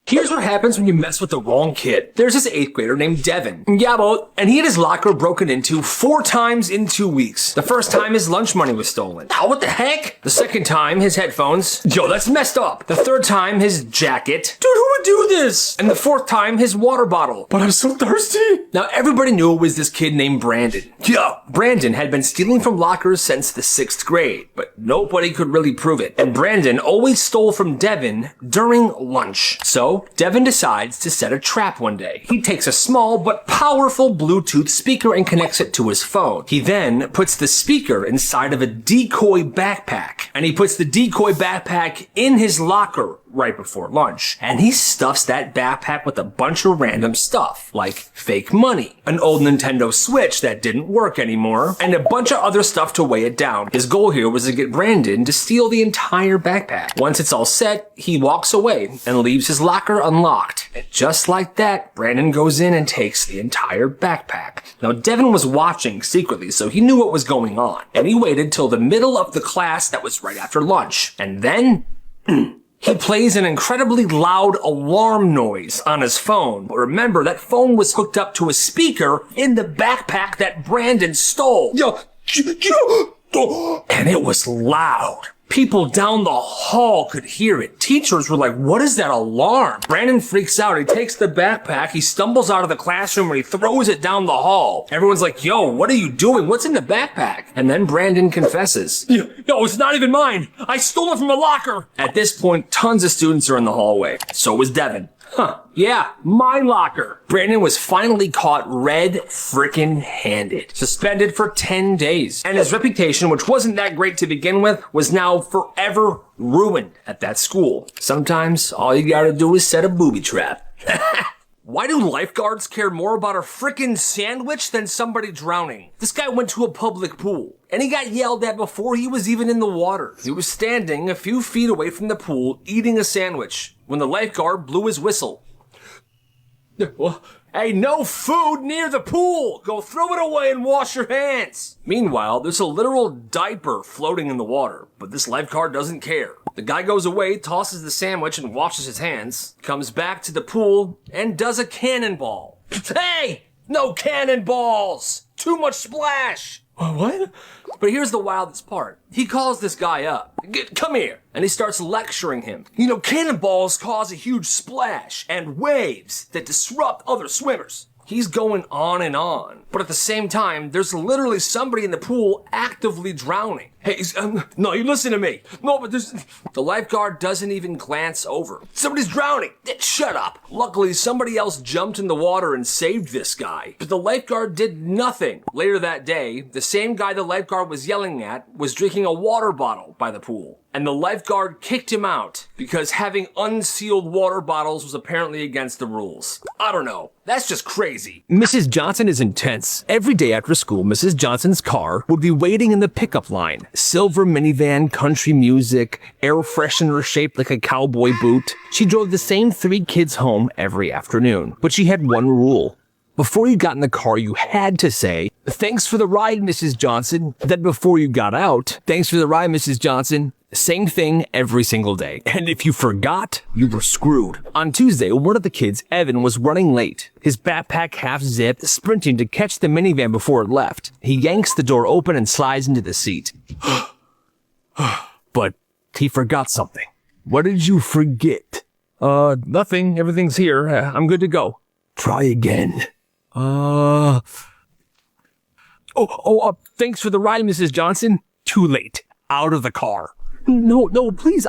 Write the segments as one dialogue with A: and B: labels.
A: Here's what happens when you mess with the wrong kid. There's this 8th grader named Devin. Yeah, well, and he had his locker broken into 4 times in 2 weeks. The first time his lunch money was stolen. Oh, what the heck? The second time, his headphones. Yo, that's messed up. The third time, his jacket. Dude, who would do this? And the 4th time, his water bottle. But I'm so thirsty. Now, everybody knew it was this kid named Brandon. Yo, Brandon had been stealing from lockers since the 6th grade, but nobody could really prove it. And Brandon always stole from Devin during lunch. So, Devin decides to set a trap one day. He takes a small but powerful Bluetooth speaker and connects it to his phone. He then puts the speaker inside of a decoy backpack. And he puts the decoy backpack in his locker right before lunch. And he stuffs that backpack with a bunch of random stuff, like fake money, an old Nintendo Switch that didn't work anymore, and a bunch of other stuff to weigh it down. His goal here was to get Brandon to steal the entire backpack. Once it's all set, he walks away and leaves his locker unlocked. And just like that, Brandon goes in and takes the entire backpack. Now, Devin was watching secretly, so he knew what was going on. And he waited till the middle of the class that was right after lunch. And then... he plays an incredibly loud alarm noise on his phone. But remember, that phone was hooked up to a speaker in the backpack that Brandon stole. And it was loud. People down the hall could hear it. Teachers were like, what is that alarm? Brandon freaks out. He takes the backpack, he stumbles out of the classroom, and he throws it down the hall. Everyone's like, yo, what are you doing? What's in the backpack? And then Brandon confesses. Yo, it's not even mine. I stole it from a locker. At this point, tons of students are in the hallway. So was Devin. Yeah, my locker. Brandon was finally caught red frickin' handed, suspended for 10 days. And his reputation, which wasn't that great to begin with, was now forever ruined at that school. Sometimes all you gotta do is set a booby trap. Why do lifeguards care more about a frickin' sandwich than somebody drowning? This guy went to a public pool, and he got yelled at before he was even in the water. He was standing a few feet away from the pool, eating a sandwich, when the lifeguard blew his whistle. Hey, no food near the pool! Go throw it away and wash your hands! Meanwhile, there's a literal diaper floating in the water, but this lifeguard doesn't care. The guy goes away, tosses the sandwich and washes his hands, comes back to the pool, and does a cannonball. Hey! No cannonballs! Too much splash! What? But here's the wildest part. He calls this guy up. Come here. And he starts lecturing him. You know, cannonballs cause a huge splash and waves that disrupt other swimmers. He's going on and on. But at the same time, there's literally somebody in the pool actively drowning. Hey, no, you listen to me. No, but there's... The lifeguard doesn't even glance over. Somebody's drowning. Shut up. Luckily, somebody else jumped in the water and saved this guy. But the lifeguard did nothing. Later that day, the same guy the lifeguard was yelling at was drinking a water bottle by the pool. And the lifeguard kicked him out because having unsealed water bottles was apparently against the rules. I don't know. That's just crazy. Mrs. Johnson is intense. Every day after school, Mrs. Johnson's car would be waiting in the pickup line. Silver minivan, country music, air freshener shaped like a cowboy boot. She drove the same 3 kids home every afternoon. But she had one rule. Before you got in the car, you had to say, "Thanks for the ride, Mrs. Johnson." Then before you got out, "Thanks for the ride, Mrs. Johnson." Same thing every single day. And if you forgot, you were screwed. On Tuesday, one of the kids, Evan, was running late. His backpack half-zipped, sprinting to catch the minivan before it left. He yanks the door open and slides into the seat. But he forgot something. What did you forget? Nothing. Everything's here. I'm good to go. Try again. Thanks for the ride, Mrs. Johnson. Too late. Out of the car. No, please.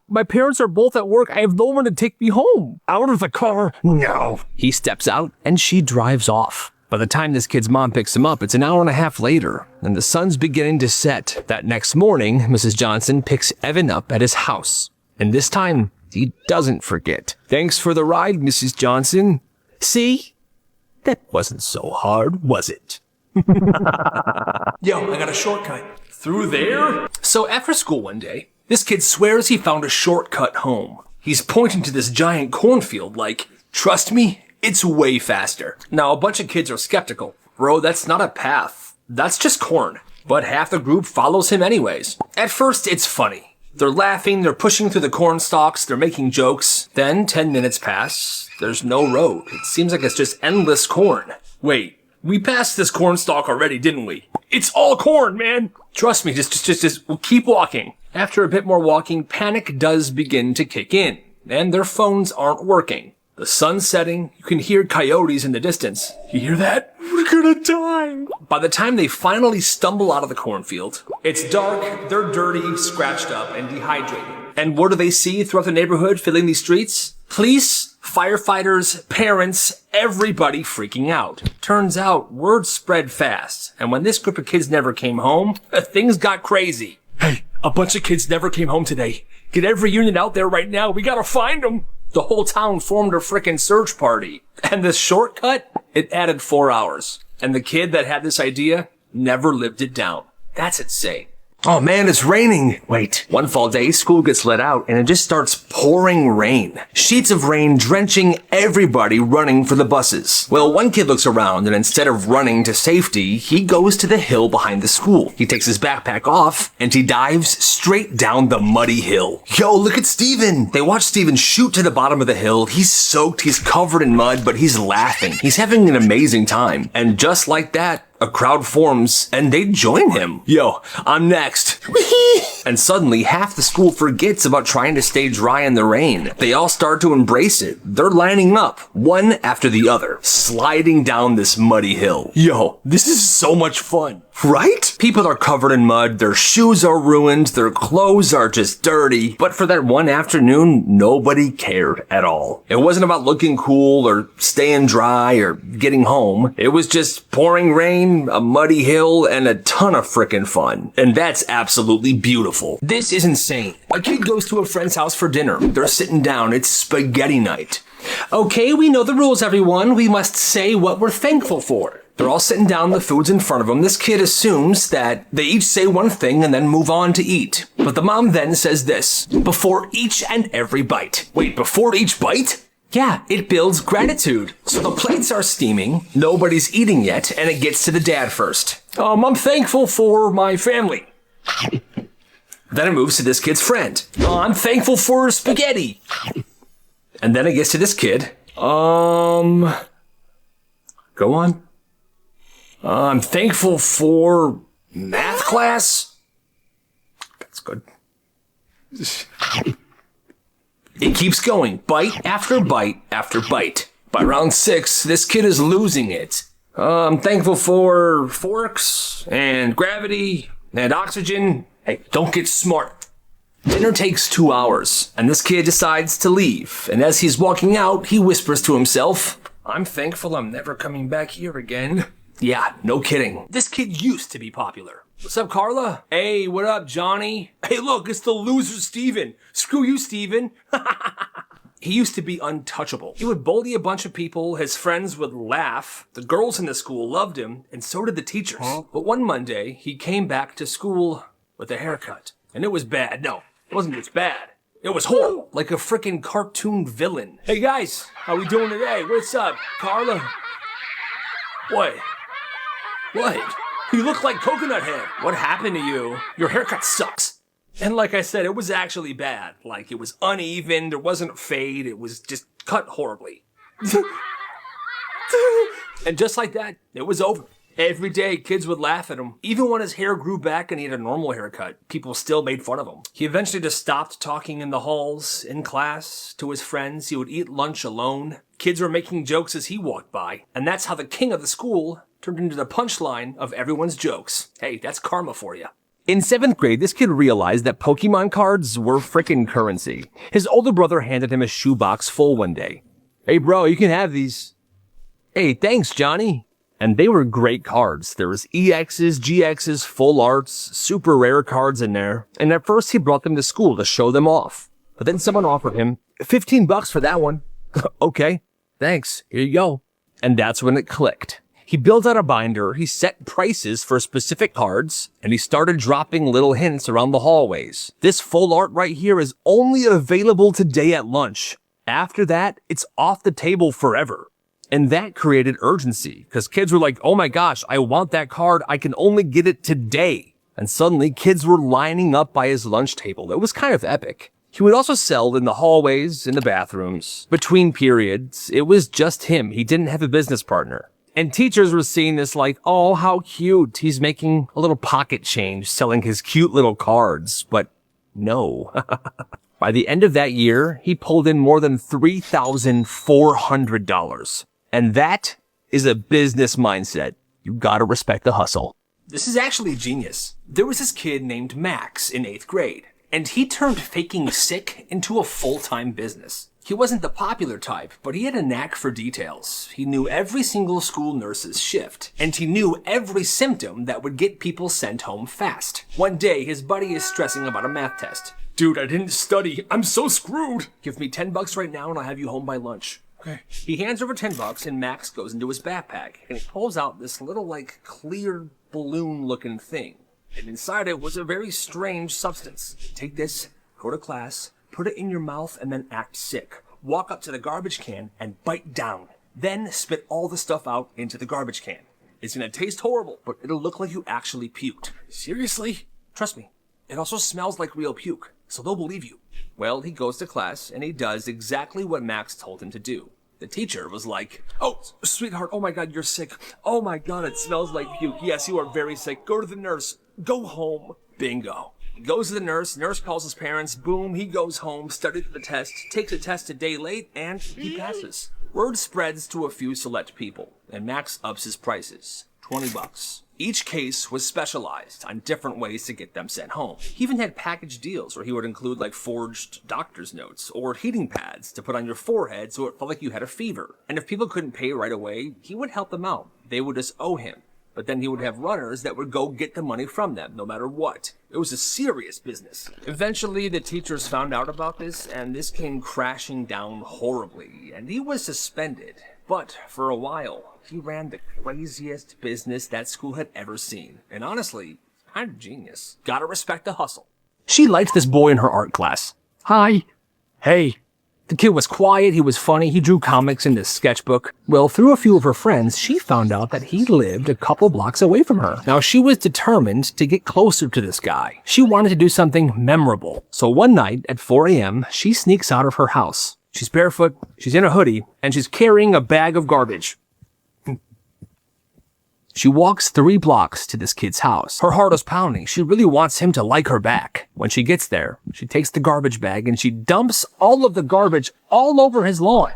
A: My parents are both at work. I have no one to take me home. Out of the car. No. He steps out and she drives off. By the time this kid's mom picks him up, it's an hour and a half later, and the sun's beginning to set. That next morning, Mrs. Johnson picks Evan up at his house. And this time, he doesn't forget. Thanks for the ride, Mrs. Johnson. See? That wasn't so hard, was it? Yo, I got a shortcut. Through there? So after school one day, this kid swears he found a shortcut home. He's pointing to this giant cornfield like, trust me, it's way faster. Now, a bunch of kids are skeptical. Bro, that's not a path. That's just corn. But half the group follows him anyways. At first, it's funny. They're laughing, they're pushing through the corn stalks, they're making jokes. Then 10 minutes pass, there's no road. It seems like it's just endless corn. Wait, we passed this corn stalk already, didn't we? It's all corn, man. Trust me, just we'll keep walking. After a bit more walking, panic does begin to kick in, and their phones aren't working. The sun's setting, you can hear coyotes in the distance. You hear that? We're gonna die. By the time they finally stumble out of the cornfield, it's dark, they're dirty, scratched up, and dehydrated. And what do they see throughout the neighborhood filling these streets? Police, firefighters, parents, everybody freaking out. Turns out, word spread fast, and when this group of kids never came home, things got crazy. Hey, a bunch of kids never came home today. Get every unit out there right now, we gotta find them. The whole town formed a frickin' search party. And this shortcut, it added 4 hours. And the kid that had this idea never lived it down. That's insane. Oh man, it's raining. Wait. One fall day, school gets let out and it just starts pouring rain. Sheets of rain drenching everybody running for the buses. Well, one kid looks around and instead of running to safety, he goes to the hill behind the school. He takes his backpack off and he dives straight down the muddy hill. Yo, look at Steven. They watch Steven shoot to the bottom of the hill. He's soaked, he's covered in mud, but he's laughing. He's having an amazing time. And just like that, a crowd forms, and they join him. Yo, I'm next. And suddenly, half the school forgets about trying to stay dry in the rain. They all start to embrace it. They're lining up, one after the other, sliding down this muddy hill. Yo, this is so much fun. Right? People are covered in mud, their shoes are ruined, their clothes are just dirty. But for that one afternoon, nobody cared at all. It wasn't about looking cool or staying dry or getting home. It was just pouring rain, a muddy hill, and a ton of frickin' fun. And that's absolutely beautiful. This is insane. A kid goes to a friend's house for dinner. They're sitting down. It's spaghetti night. Okay, we know the rules, everyone. We must say what we're thankful for. They're all sitting down, the food's in front of them. This kid assumes that they each say one thing and then move on to eat. But the mom then says this, before each and every bite. Wait, before each bite? Yeah, it builds gratitude. So the plates are steaming, nobody's eating yet, and it gets to the dad first. I'm thankful for my family. Then it moves to this kid's friend. I'm thankful for spaghetti. And then it gets to this kid. Go on. I'm thankful for math class. That's good. It keeps going, bite after bite after bite. By round 6, this kid is losing it. I'm thankful for forks and gravity and oxygen. Hey, don't get smart. Dinner takes 2 hours, and this kid decides to leave. And as he's walking out, he whispers to himself, I'm thankful I'm never coming back here again. Yeah, no kidding. This kid used to be popular. What's up, Carla? Hey, what up, Johnny? Hey, look, it's the loser, Steven. Screw you, Steven. He used to be untouchable. He would bully a bunch of people, his friends would laugh, the girls in the school loved him, and so did the teachers. But one Monday, he came back to school with a haircut. And it was bad. No, it wasn't just bad. It was horrible. Like a frickin' cartoon villain. Hey guys, how we doing today? What's up, Carla? What? You look like Coconut Head. What happened to you? Your haircut sucks. And like I said, it was actually bad. Like, it was uneven, there wasn't fade, it was just cut horribly. And just like that, it was over. Every day, kids would laugh at him. Even when his hair grew back and he had a normal haircut, people still made fun of him. He eventually just stopped talking in the halls, in class, to his friends. He would eat lunch alone. Kids were making jokes as he walked by. And that's how the king of the school turned into the punchline of everyone's jokes. Hey, that's karma for you. In 7th grade, this kid realized that Pokemon cards were frickin' currency. His older brother handed him a shoebox full one day. Hey bro, you can have these. Hey, thanks, Johnny. And they were great cards. There was EXs, GXs, full arts, super rare cards in there. And at first he brought them to school to show them off. But then someone offered him $15 for that one. Okay, thanks, here you go. And that's when it clicked. He built out a binder, he set prices for specific cards, and he started dropping little hints around the hallways. This full art right here is only available today at lunch. After that, it's off the table forever. And that created urgency, because kids were like, oh my gosh, I want that card, I can only get it today. and suddenly kids were lining up by his lunch table. It was kind of epic. He would also sell in the hallways, in the bathrooms, between periods. It was just him. He didn't have a business partner. And teachers were seeing this like, oh, how cute. He's making a little pocket change selling his cute little cards. But no. By the end of that year, he pulled in more than $3,400. And that is a business mindset. You gotta respect the hustle. This is actually genius. There was this kid named Max in 8th grade, and he turned faking sick into a full-time business. He wasn't the popular type, but he had a knack for details. He knew every single school nurse's shift, and he knew every symptom that would get people sent home fast. One day, his buddy is stressing about a math test. Dude, I didn't study. I'm so screwed. Give me $10 right now and I'll have you home by lunch. Okay. He hands over $10 and Max goes into his backpack and he pulls out this little like clear balloon looking thing. And inside it was a very strange substance. Take this, go to class, put it in your mouth and then act sick. Walk up to the garbage can and bite down. Then spit all the stuff out into the garbage can. It's gonna taste horrible, but it'll look like you actually puked. Seriously? Trust me. It also smells like real puke, so they'll believe you. Well, he goes to class, and he does exactly what Max told him to do. The teacher was like, oh, sweetheart, oh my God, you're sick. Oh my God, it smells like puke. Yes, you are very sick. Go to the nurse. Go home. Bingo. He goes to the nurse calls his parents, boom, he goes home, studied for the test, takes the test a day late, and he passes. Word spreads to a few select people, and Max ups his prices. $20. Each case was specialized on different ways to get them sent home. He even had package deals where he would include like forged doctor's notes or heating pads to put on your forehead so it felt like you had a fever. And if people couldn't pay right away, he would help them out. They would just owe him. But then he would have runners that would go get the money from them, no matter what. It was a serious business. Eventually, the teachers found out about this, and this came crashing down horribly, and he was suspended. But for a while, he ran the craziest business that school had ever seen. And honestly, kind of genius. Gotta respect the hustle. She liked this boy in her art class. Hi. Hey. The kid was quiet, he was funny, he drew comics in his sketchbook. Well, through a few of her friends, she found out that he lived a couple blocks away from her. Now, she was determined to get closer to this guy. She wanted to do something memorable. So one night at 4 a.m., she sneaks out of her house. She's barefoot, she's in a hoodie, and she's carrying a bag of garbage. She walks 3 blocks to this kid's house. Her heart is pounding. She really wants him to like her back. When she gets there, she takes the garbage bag and she dumps all of the garbage all over his lawn.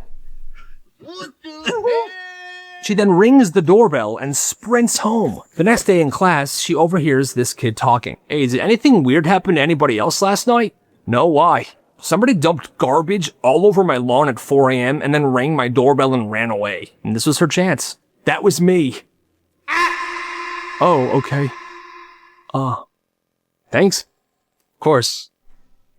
A: What the heck? She then rings the doorbell and sprints home. The next day in class, she overhears this kid talking. Hey, did anything weird happen to anybody else last night? No, why? Somebody dumped garbage all over my lawn at 4 a.m. and then rang my doorbell and ran away. And this was her chance. That was me. Oh, okay. Thanks. Of course.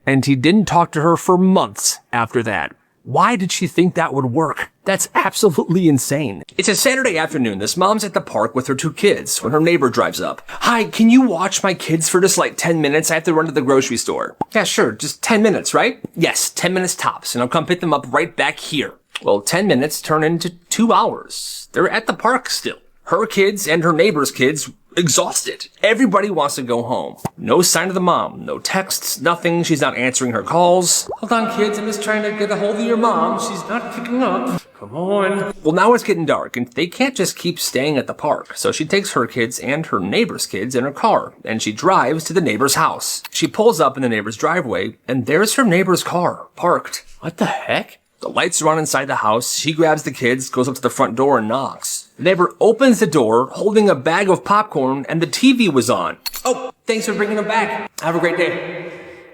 A: And he didn't talk to her for months after that. Why did she think that would work? That's absolutely insane. It's a Saturday afternoon. This mom's at the park with her 2 kids when her neighbor drives up. Hi, can you watch my kids for just like 10 minutes? I have to run to the grocery store. Yeah, sure. Just 10 minutes, right? Yes, 10 minutes tops, and I'll come pick them up right back here. Well, 10 minutes turn into 2 hours. They're at the park still. Her kids and her neighbor's kids exhausted. Everybody wants to go home. No sign of the mom. No texts, nothing. She's not answering her calls. Hold on, kids. I'm just trying to get a hold of your mom. She's not picking up. Come on. Well, now it's getting dark, and they can't just keep staying at the park. So she takes her kids and her neighbor's kids in her car, and she drives to the neighbor's house. She pulls up in the neighbor's driveway, and there's her neighbor's car, parked. What the heck? The lights are on inside the house. She grabs the kids, goes up to the front door, and knocks. The neighbor opens the door, holding a bag of popcorn, and the TV was on. Oh, thanks for bringing them back. Have a great day.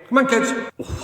A: Come on, kids.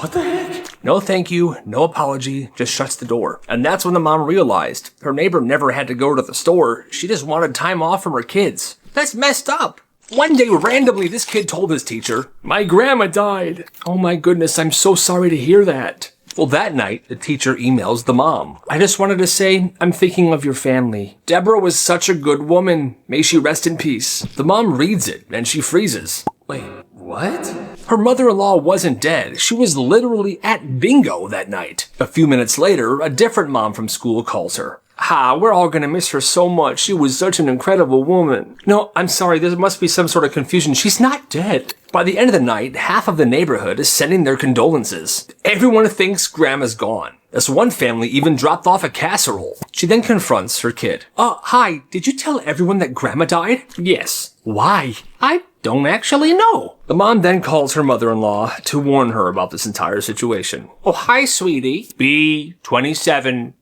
A: What the heck? No thank you, no apology, just shuts the door. And that's when the mom realized her neighbor never had to go to the store. She just wanted time off from her kids. That's messed up. One day, randomly, this kid told his teacher, my grandma died. Oh my goodness, I'm so sorry to hear that. Well, that night, the teacher emails the mom. I just wanted to say, I'm thinking of your family. Deborah was such a good woman. May she rest in peace. The mom reads it, and she freezes. Wait, what? Her mother-in-law wasn't dead. She was literally at bingo that night. A few minutes later, a different mom from school calls her. we're all gonna miss her so much. She was such an incredible woman. No, I'm sorry, there must be some sort of confusion. She's not dead. By the end of the night, half of the neighborhood is sending their condolences. Everyone thinks Grandma's gone. This one family even dropped off a casserole. She then confronts her kid. Hi, did you tell everyone that Grandma died? Yes. Why? I don't actually know. The mom then calls her mother-in-law to warn her about this entire situation. Oh, hi, sweetie. B27.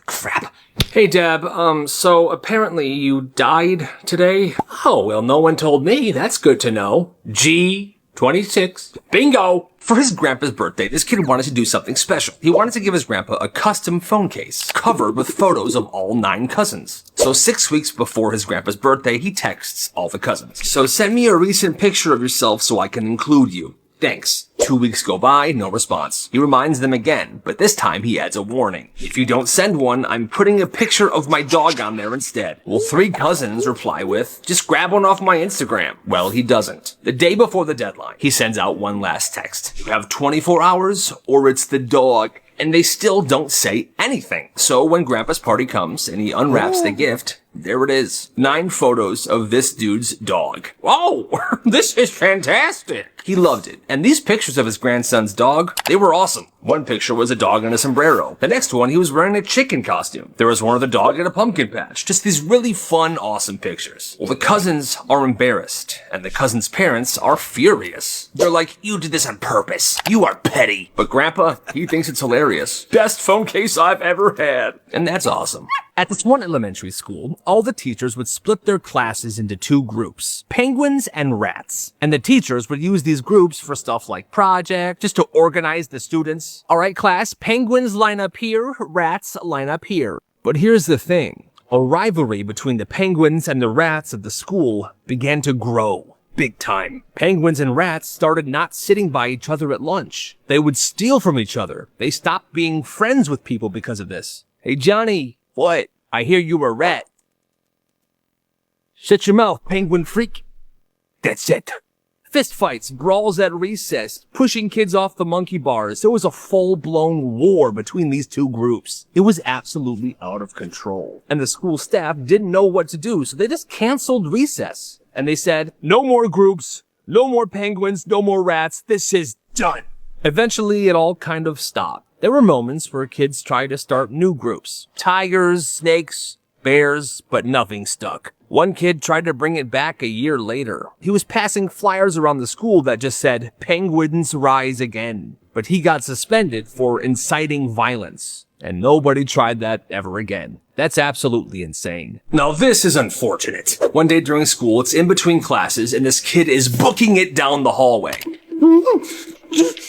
A: Crap. Hey, Deb, so apparently you died today? Oh, well, no one told me. That's good to know. G26. Bingo! For his grandpa's birthday, this kid wanted to do something special. He wanted to give his grandpa a custom phone case covered with photos of all 9 cousins. So 6 weeks before his grandpa's birthday, he texts all the cousins. So send me a recent picture of yourself so I can include you. Thanks. 2 weeks go by, no response. He reminds them again, but this time he adds a warning. If you don't send one, I'm putting a picture of my dog on there instead. Well, 3 cousins reply with, just grab one off my Instagram. Well, he doesn't. The day before the deadline, he sends out one last text. You have 24 hours or it's the dog. And they still don't say anything. So when Grandpa's party comes and he unwraps the gift, there it is. 9 photos of this dude's dog. Whoa, this is fantastic. He loved it. And these pictures of his grandson's dog, they were awesome. One picture was a dog in a sombrero. The next one, he was wearing a chicken costume. There was one of the dog in a pumpkin patch. Just these really fun, awesome pictures. Well, the cousins are embarrassed, and the cousins' parents are furious. They're like, you did this on purpose. You are petty. But Grandpa, he thinks it's hilarious. Best phone case I've ever had. And that's awesome. At this one elementary school, all the teachers would split their classes into 2 groups, penguins and rats. And the teachers would use these groups for stuff like projects, just to organize the students. All right, class, penguins line up here, rats line up here. But here's the thing. A rivalry between the penguins and the rats of the school began to grow. Big time. Penguins and rats started not sitting by each other at lunch. They would steal from each other. They stopped being friends with people because of this. Hey, Johnny. What? I hear you were a rat. Shut your mouth, penguin freak. That's it. Fistfights, brawls at recess, pushing kids off the monkey bars. There was a full-blown war between these 2 groups. It was absolutely out of control. And the school staff didn't know what to do, so they just canceled recess. And they said, no more groups, no more penguins, no more rats. This is done. Eventually, it all kind of stopped. There were moments where kids tried to start new groups. Tigers, snakes, bears, but nothing stuck. One kid tried to bring it back a year later. He was passing flyers around the school that just said, penguins rise again. But he got suspended for inciting violence. And nobody tried that ever again. That's absolutely insane. Now this is unfortunate. One day during school, it's in between classes, and this kid is booking it down the hallway.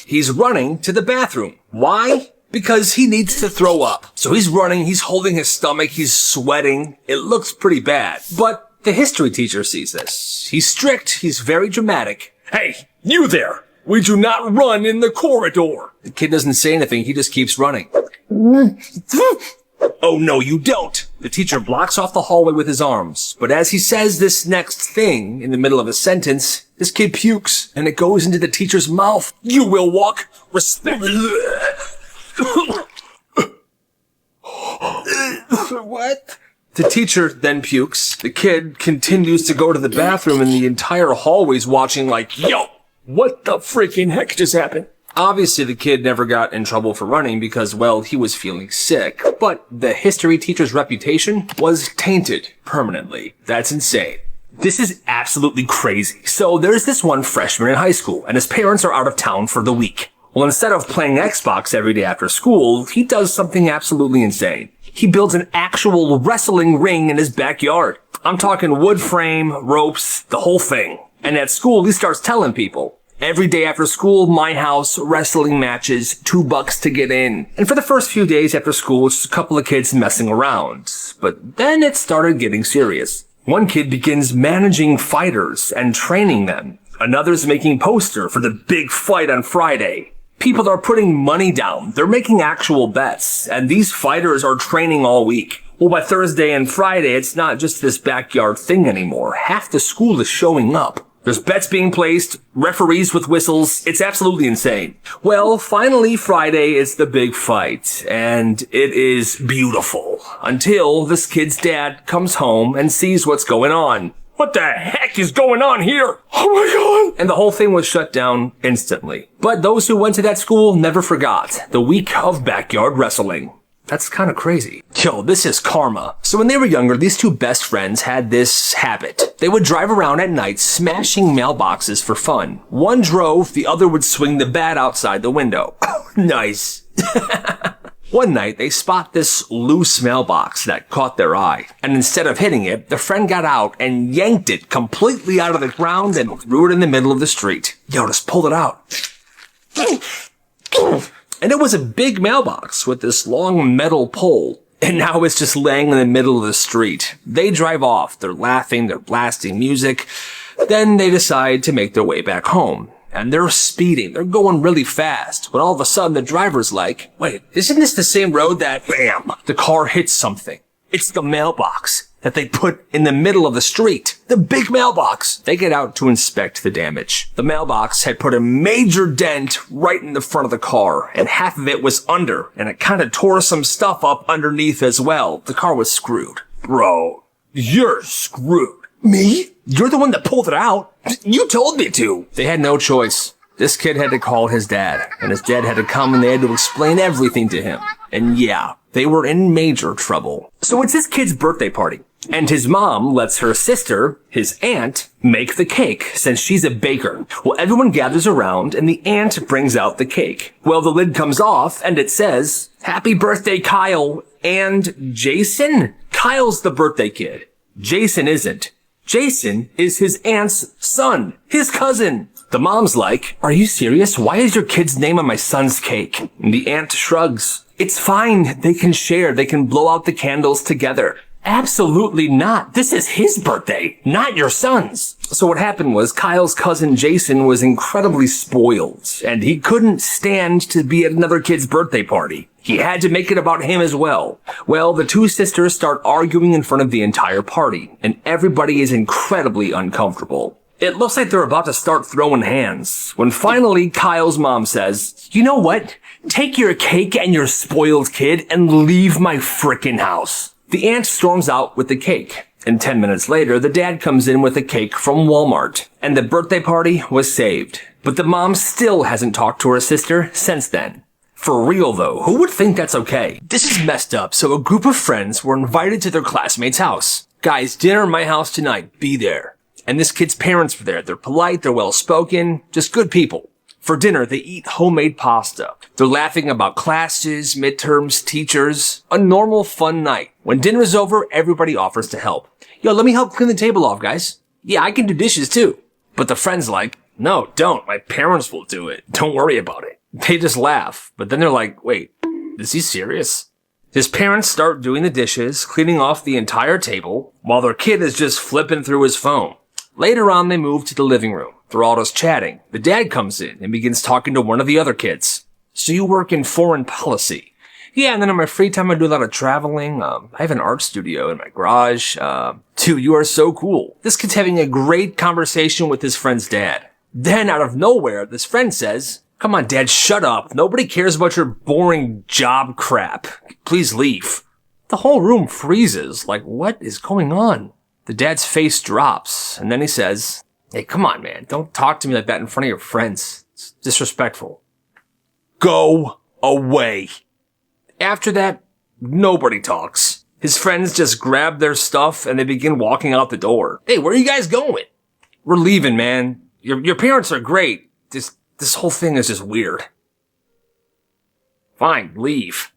A: He's running to the bathroom. Why? Because he needs to throw up. So he's running, he's holding his stomach, he's sweating. It looks pretty bad. But the history teacher sees this. He's strict, he's very dramatic. Hey, you there! We do not run in the corridor! The kid doesn't say anything, he just keeps running. Oh no, you don't! The teacher blocks off the hallway with his arms. But as he says this next thing in the middle of a sentence, this kid pukes, and it goes into the teacher's mouth. You will walk respect. What? The teacher then pukes. The kid continues to go to the bathroom, and the entire hallway's watching like, yo, what the freaking heck just happened? Obviously, the kid never got in trouble for running because, well, he was feeling sick. But the history teacher's reputation was tainted permanently. That's insane. This is absolutely crazy. So there's this one freshman in high school, and his parents are out of town for the week. Well, instead of playing Xbox every day after school, he does something absolutely insane. He builds an actual wrestling ring in his backyard. I'm talking wood frame, ropes, the whole thing. And at school, he starts telling people, every day after school, my house, wrestling matches, $2 to get in. And for the first few days after school, it's just a couple of kids messing around. But then it started getting serious. One kid begins managing fighters and training them. Another's making poster for the big fight on Friday. People are putting money down. They're making actual bets. And these fighters are training all week. Well, by Thursday and Friday, it's not just this backyard thing anymore. Half the school is showing up. There's bets being placed, referees with whistles. It's absolutely insane. Well, finally Friday is the big fight, and it is beautiful. Until this kid's dad comes home and sees what's going on. What the heck is going on here? Oh my God! And the whole thing was shut down instantly. But those who went to that school never forgot the week of backyard wrestling. That's kind of crazy. Yo, this is karma. So when they were younger, these two best friends had this habit. They would drive around at night smashing mailboxes for fun. One drove, the other would swing the bat outside the window. Nice. One night, they spot this loose mailbox that caught their eye. And instead of hitting it, the friend got out and yanked it completely out of the ground and threw it in the middle of the street. Yo, just pulled it out. And it was a big mailbox with this long metal pole. And now it's just laying in the middle of the street. They drive off. They're laughing. They're blasting music. Then they decide to make their way back home. And they're speeding. They're going really fast. When all of a sudden the driver's like, wait, isn't this the same road that, bam, the car hits something? It's the mailbox that they put in the middle of the street. The big mailbox. They get out to inspect the damage. The mailbox had put a major dent right in the front of the car, and half of it was under, and it kind of tore some stuff up underneath as well. The car was screwed. Bro, you're screwed. Me? You're the one that pulled it out. You told me to. They had no choice. This kid had to call his dad, and his dad had to come and they had to explain everything to him. And yeah, they were in major trouble. So it's this kid's birthday party, and his mom lets her sister, his aunt, make the cake since she's a baker. Well, everyone gathers around and the aunt brings out the cake. Well, the lid comes off and it says, "Happy birthday, Kyle and Jason." Kyle's the birthday kid. Jason isn't. Jason is his aunt's son, his cousin. The mom's like, "Are you serious? Why is your kid's name on my son's cake?" And the aunt shrugs. "It's fine. They can share. They can blow out the candles together." Absolutely not. This is his birthday, not your son's. So what happened was Kyle's cousin Jason was incredibly spoiled, and he couldn't stand to be at another kid's birthday party. He had to make it about him as well. Well, the two sisters start arguing in front of the entire party, and everybody is incredibly uncomfortable. It looks like they're about to start throwing hands, when finally Kyle's mom says, "You know what? Take your cake and your spoiled kid and leave my frickin' house." The aunt storms out with the cake, and 10 minutes later, the dad comes in with a cake from Walmart, and the birthday party was saved. But the mom still hasn't talked to her sister since then. For real though, who would think that's okay? This is messed up, so a group of friends were invited to their classmate's house. "Guys, dinner in my house tonight, be there." And this kid's parents were there. They're polite, they're well-spoken, just good people. For dinner, they eat homemade pasta. They're laughing about classes, midterms, teachers. A normal, fun night. When dinner's over, everybody offers to help. "Yo, let me help clean the table off, guys." "Yeah, I can do dishes too." But the friend's like, "No, don't. My parents will do it. Don't worry about it." They just laugh. But then they're like, wait, is he serious? His parents start doing the dishes, cleaning off the entire table, while their kid is just flipping through his phone. Later on, they move to the living room. They're all just chatting. The dad comes in and begins talking to one of the other kids. "So you work in foreign policy?" "Yeah, and then on my free time, I do a lot of traveling. I have an art studio in my garage. Dude, you are so cool." This kid's having a great conversation with his friend's dad. Then, out of nowhere, this friend says, "Come on, Dad, shut up. Nobody cares about your boring job crap. Please leave." The whole room freezes. Like, what is going on? The dad's face drops, and then he says, "Hey, come on, man. Don't talk to me like that in front of your friends. It's disrespectful. Go away." After that, nobody talks. His friends just grab their stuff and they begin walking out the door. "Hey, where are you guys going?" "We're leaving, man. Your parents are great. This whole thing is just weird." "Fine, leave."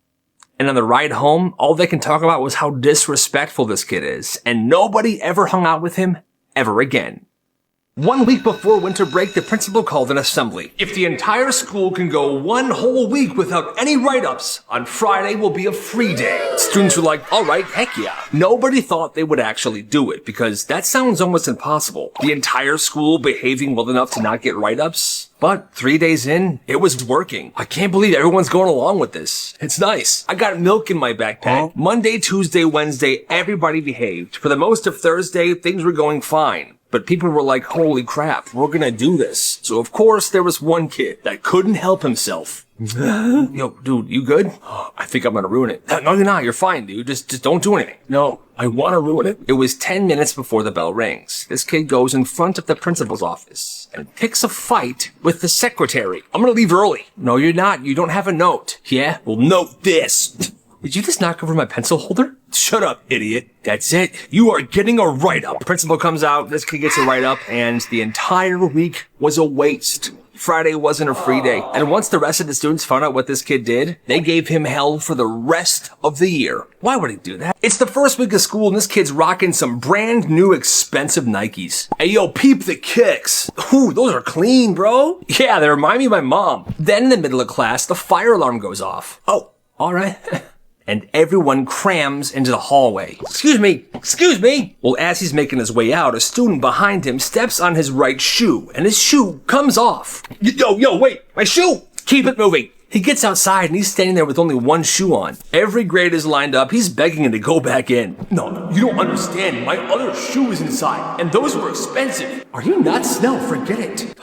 A: And on the ride home, all they can talk about was how disrespectful this kid is, and nobody ever hung out with him ever again. 1 week before winter break, the principal called an assembly. If the entire school can go 1 whole week without any write-ups, on Friday will be a free day. Students were like, all right, heck yeah. Nobody thought they would actually do it, because that sounds almost impossible. The entire school behaving well enough to not get write-ups. But 3 days in, it was working. I can't believe everyone's going along with this. It's nice. I got milk in my backpack. Monday, Tuesday, Wednesday, everybody behaved. For the most of Thursday, things were going fine. But people were like, holy crap, we're gonna do this. So of course there was one kid that couldn't help himself. Yo, dude, you good? I think I'm gonna ruin it. No, you're not. You're fine, dude. Just don't do anything. No, I want to ruin it. It was 10 minutes before the bell rings. This kid goes in front of the principal's office and picks a fight with the secretary. I'm gonna leave early. No, you're not. You don't have a note. Yeah? Well, note this. Did you just knock over my pencil holder? Shut up, idiot. That's it. You are getting a write-up. Principal comes out, this kid gets a write-up, and the entire week was a waste. Friday wasn't a free day. And once the rest of the students found out what this kid did, they gave him hell for the rest of the year. Why would he do that? It's the first week of school and this kid's rocking some brand new expensive Nikes. Hey, yo, peep the kicks. Ooh, those are clean, bro. Yeah, they remind me of my mom. Then in the middle of class, the fire alarm goes off. Oh, all right. And everyone crams into the hallway. Excuse me. Well, as he's making his way out, a student behind him steps on his right shoe, and his shoe comes off. Yo, wait, my shoe! Keep it moving. He gets outside, and he's standing there with only one shoe on. Every grade is lined up. He's begging him to go back in. No, you don't understand. My other shoe is inside, and those were expensive. Are you nuts? No, forget it.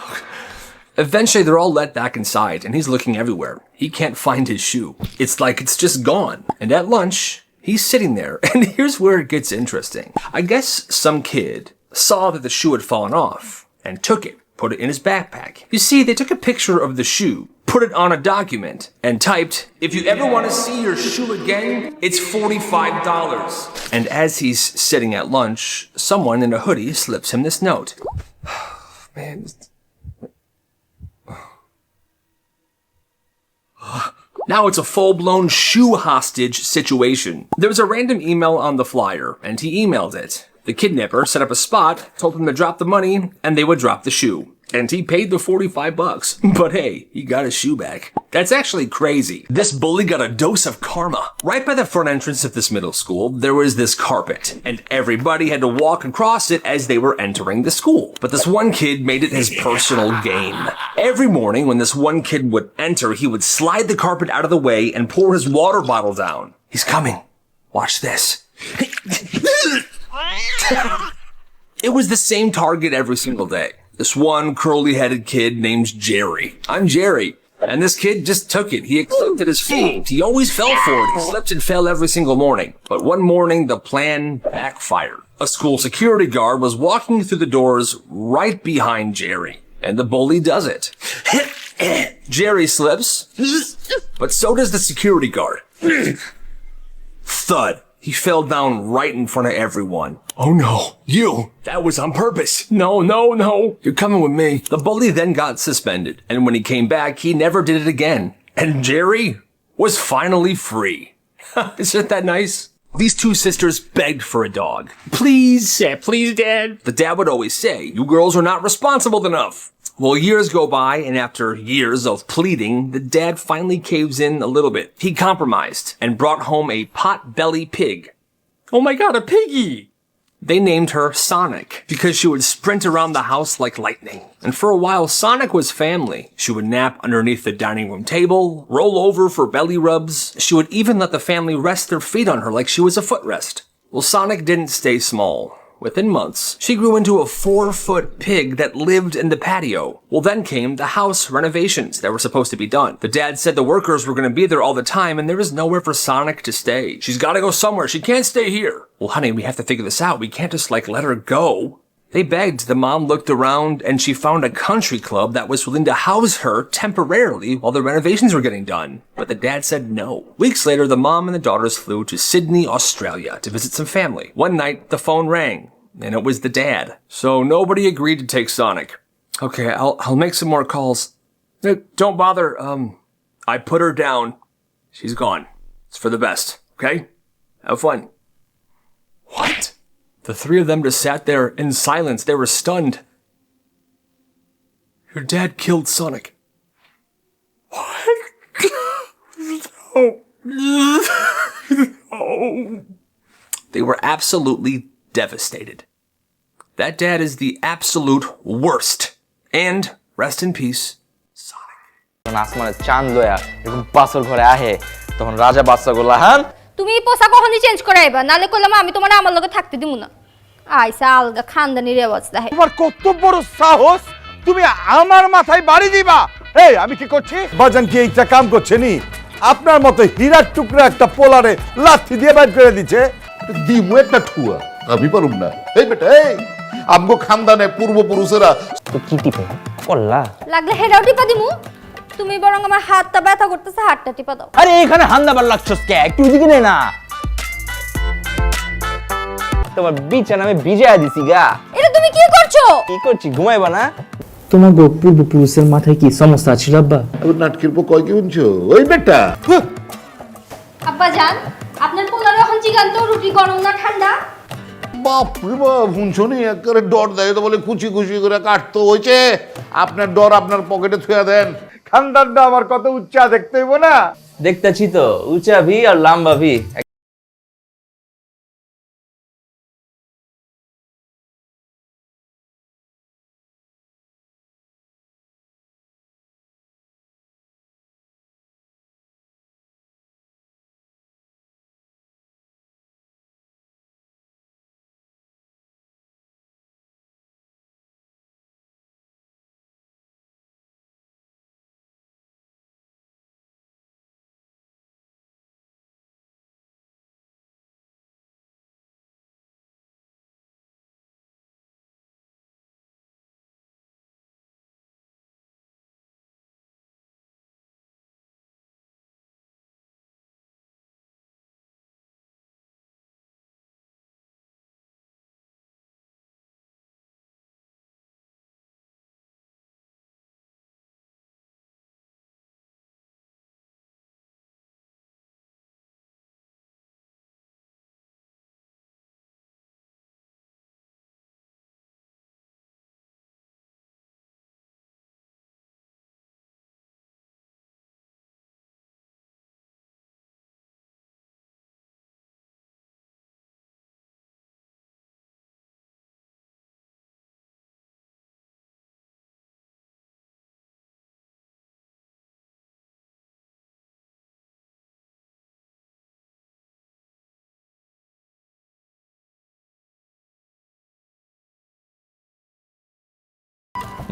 A: Eventually, they're all let back inside, and he's looking everywhere. He can't find his shoe. It's like it's just gone. And at lunch, he's sitting there, and here's where it gets interesting. I guess some kid saw that the shoe had fallen off and took it, put it in his backpack. You see, they took a picture of the shoe, put it on a document, and typed, "If you ever want to see your shoe again, it's $45. And as he's sitting at lunch, someone in a hoodie slips him this note. Man, now it's a full-blown shoe hostage situation. There was a random email on the flyer, and he emailed it. The kidnapper set up a spot, told him to drop the money, and they would drop the shoe. And he paid the $45. But hey, he got his shoe back. That's actually crazy. This bully got a dose of karma. Right by the front entrance of this middle school, there was this carpet, and everybody had to walk across it as they were entering the school. But this one kid made it his personal game. Every morning when this one kid would enter, he would slide the carpet out of the way and pour his water bottle down. He's coming. Watch this. It was the same target every single day. This one curly-headed kid named Jerry. I'm Jerry. And this kid just took it. He accepted his fate. He always fell for it. He slipped and fell every single morning. But one morning, the plan backfired. A school security guard was walking through the doors right behind Jerry. And the bully does it. Jerry slips, but so does the security guard. Thud. He fell down right in front of everyone. Oh no, you! That was on purpose! No! You're coming with me. The bully then got suspended, and when he came back, he never did it again. And Jerry was finally free. Isn't that nice? These two sisters begged for a dog. Please, Dad. The dad would always say, you girls are not responsible enough. Well, years go by, and after years of pleading, the dad finally caves in a little bit. He compromised and brought home a pot-belly pig. Oh my god, a piggy! They named her Sonic because she would sprint around the house like lightning. And for a while, Sonic was family. She would nap underneath the dining room table, roll over for belly rubs. She would even let the family rest their feet on her like she was a footrest. Well, Sonic didn't stay small. Within months, she grew into a 4-foot pig that lived in the patio. Well, then came the house renovations that were supposed to be done. The dad said the workers were going to be there all the time, and there was nowhere for Sonic to stay. She's got to go somewhere. She can't stay here. Well, honey, we have to figure this out. We can't just, let her go. They begged. The mom looked around, and she found a country club that was willing to house her temporarily while the renovations were getting done. But the dad said no. Weeks later, the mom and the daughters flew to Sydney, Australia to visit some family. One night, the phone rang. And it was the dad. So nobody agreed to take Sonic. Okay, I'll make some more calls. Don't bother. I put her down. She's gone. It's for the best. Okay? Have fun. What? The three of them just sat there in silence. They were stunned. Your dad killed Sonic. What? No. They were absolutely devastated. That dad is the absolute worst. And rest in peace, Sonic.
B: আসমানে চাঁদ লয়া এরকম বাছর ঘরে আহে তখন রাজা বাচ্চাগুলা হান
C: তুমি এই পোশাক কখনই চেঞ্জ করে আইবা নালে কইলাম আমি তোমার আমার লগে থাকতে দিমু না আইসা আলগা খানদানি রেওয়াজ দেখে।
D: তোমার কত বড় সাহস, তুমি আমার মাথায় বাড়ি দিবা? এই আমি কি করছি? বাজান কি এইটা কাম করছে নি? আপনার মতো হীরার টুকরা একটা পোলারে লাথি দিয়ে বাইর করে দিচ্ছে।
E: দিমু একটা ঠুয়া, আমি পারুম না। এই বেটা, এই আমগো খানদানে পূর্বপুরুষেরা
B: তো কি টিপে করলা?
C: লাগলে হেডাও টিপা দিমু, তুমি বরং আমার হাতটা ব্যথা করতেছে, হাতটা টিপা দাও।
B: আরে এখানে হান্দাবার লাগছস কে? একটু ওদিকে নে না। তোমার বিছানা আমি ভিজায় দিছি গা।
C: এটা তুমি কি করছো?
B: কি করছি, ঘুমাইবা না?
F: তোমার গো পূর্বপুরুষের মাথায় কি সমস্যা ছিল আব্বা?
E: আবার নাটকের পর কয় কি শুনছো? ওই বেটা
C: আব্বা জান, আপনার পোলারে এখন চিকান তো রুটি গরম না ঠান্ডা?
E: বাপ রে বাপ, শুনছো নি? একেবারে ডর দেয় তো বলে খুশি খুশি করে কাটতো হয়েছে। আপনার ডর আপনার পকেটে থুয়া দেন।
D: খানদানটা আমার কত উচ্চা দেখতে হইব না?
B: দেখতেছি তো, উঁচা ভি আর লম্বা ভি।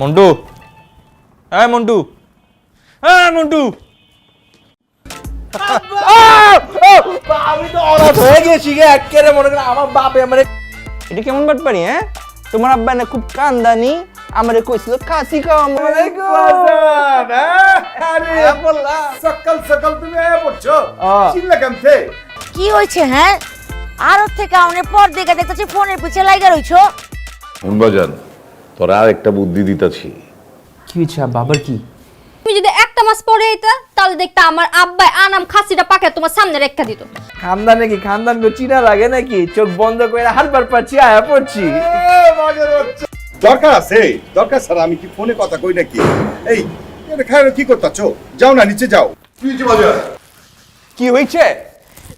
B: মন্টু, হ্যাঁ মন্টু, হ্যাঁ মন্টু।
D: আমি তো অনাথ হয়ে গেছি গে, একেবারে মনে করেন আমার বাপে আমারে।
B: এটা কেমন বাট পারি? হ্যাঁ, তোমার আব্বা না খুব কান্দানি, আমারে কইছিল কাশি খাওয়া।
D: বাজান, আরে বললা সকাল সকাল তুমি আয়া পড়ছো, চিল্লা কেমতে?
G: কি হয়েছে? হ্যাঁ, আরো থেকে অনেক পর দেখে দেখতেছি ফোনের পিছে লাইগা রইছো।
E: বাজান, তোরা আর একটা বুদ্ধি দিতাছি।
B: কি হয়েছে আব্বা, আবার কি?
C: তুমি যদি একটা মাস পরে আইতা তাহলে দেখতা আমার আব্বাই আনাম খাসিটা পাকে তোমার সামনে রেখা দিত।
B: খানদান নাকি? খানদান গো চিনা লাগে নাকি? চোখ বন্ধ করে হারবার পাচ্ছি, আয়া পড়ছি।
D: দরকার আছে, দরকার স্যার। আমি কি ফোনে কথা কই নাকি? এই এটা খায় কি করতেছো? যাও না, নিচে যাও।
E: কি হয়েছে বাজান?
B: কি হয়েছে?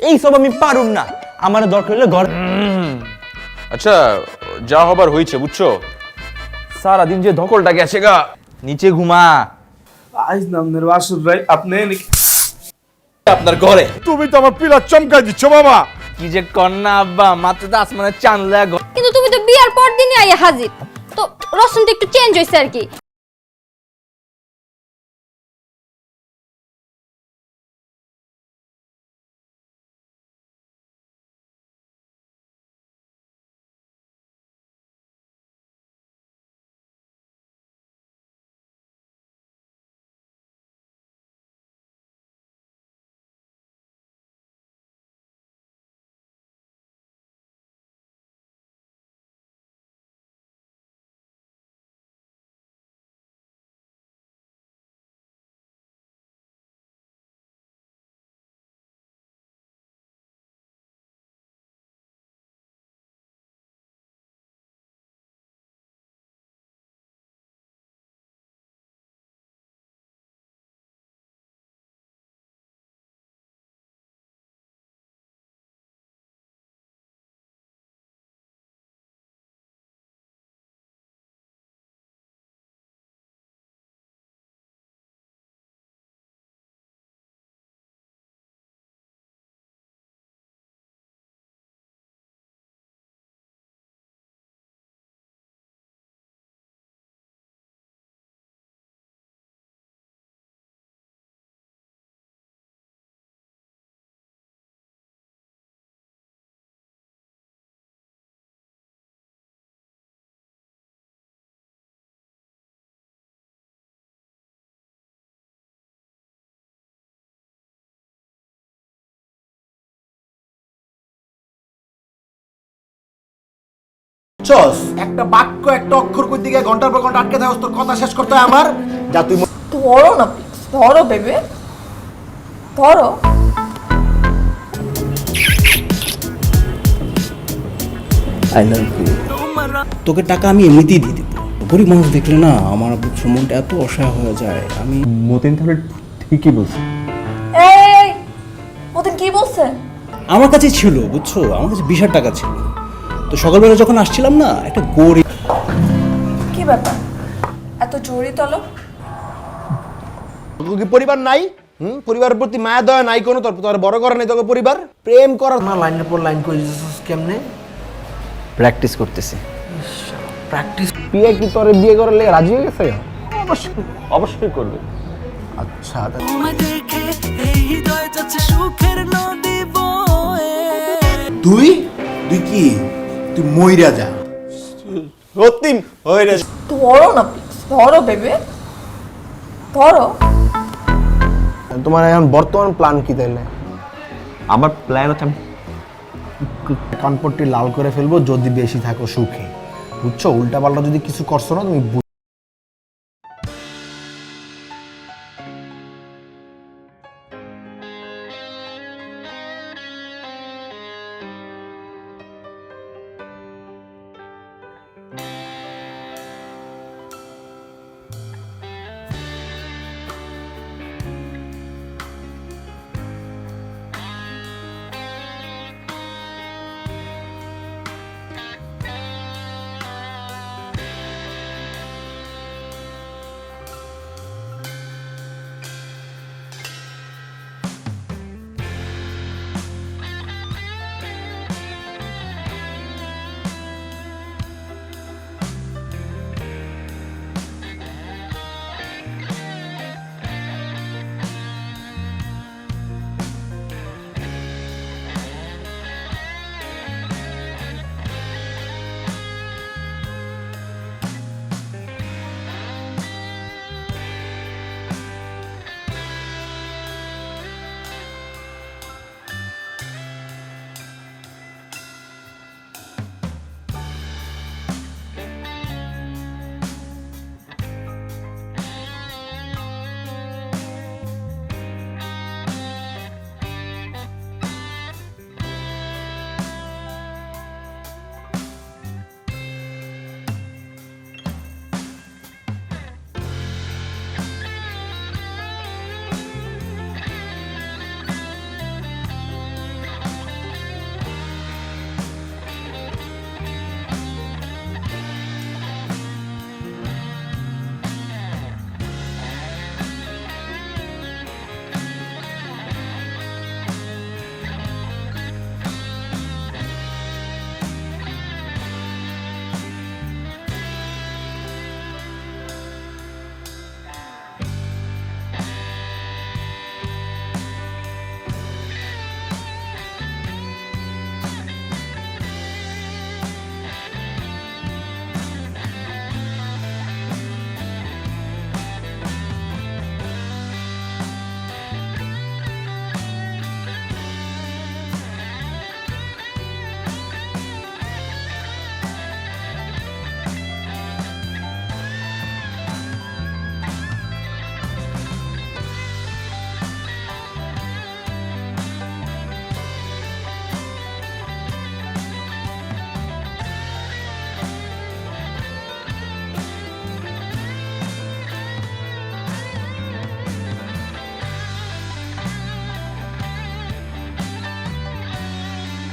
B: এই সব আমি পারুম না, আমার দরকার হলে ঘর।
H: আচ্ছা, যা হবার হয়েছে বুঝছো।
B: সারাদিন যে ধকলটা গেছে গা। নিচে ঘুমা।
F: আজ নামনের বাসুর ভাই আপনি
B: আপনার ঘরে
D: তুমি তো আমার পিলা চমকাই দিচ্ছ বাবা।
B: কি যে কন্যা আব্বা, মাত্র তো আসমানের চাঁদ লাগো।
C: কিন্তু তুমি তো বিয়ার পর দিনই আইয়া হাজির, তো রসুনটা একটু চেঞ্জ হয়েছে আর কি।
I: চস একটা বাক্য একটা অক্ষর কই দিকে ঘন্টার পর ঘন্টা আটকে থাকস, তোর কথা শেষ করতে হয় আমার। যা তুই
G: ধরো না প্লিজ, ধরো বেবে, ধরো।
F: I love you. তোকে টাকা আমি এমনিতেই দিয়ে দিব। গরিব মানুষ দেখলে না আমার মনটা এত অসহায় হয়ে যায়। আমি
B: মতিন তাহলে ঠিকই বলছে।
G: এই মতন কি বলছে?
F: আমার কাছে ছিল বুঝছো, আমার কাছে 20,000 টাকা ছিল। তো সকালবেলা যখন আসছিলাম না, একটা গরিব
G: কি ব্যাপার এত জোরে তলো?
I: তোর কি পরিবার নাই? পরিবারের প্রতি মায়া দয়া নাই কোনো? তোর বড় করে নাই তোকে পরিবার? প্রেম করার না, লাইনের পর লাইন করে দিছিস কেমনে?
B: প্র্যাকটিস করতেছি।
I: প্র্যাকটিস।
B: পিয়া কি তোরে বিয়ে করার লেগে রাজি হয়ে গেছে?
H: অবশ্যই করবে।
I: আচ্ছা তুই তুই কি তুই মইরা যা।
B: রতিম হয়ে রে।
G: ধরো না প্লিজ, ধরো বেবে, ধরো।
I: তোমার এখন বর্তমান প্ল্যান কি তাইলে?
B: আমার প্ল্যান হচ্ছে
I: কানপট্টি লাল করে ফেলবো যদি বেশি থাকো সুখে, বুঝছো? উল্টা পাল্টা যদি কিছু করছো না তুমি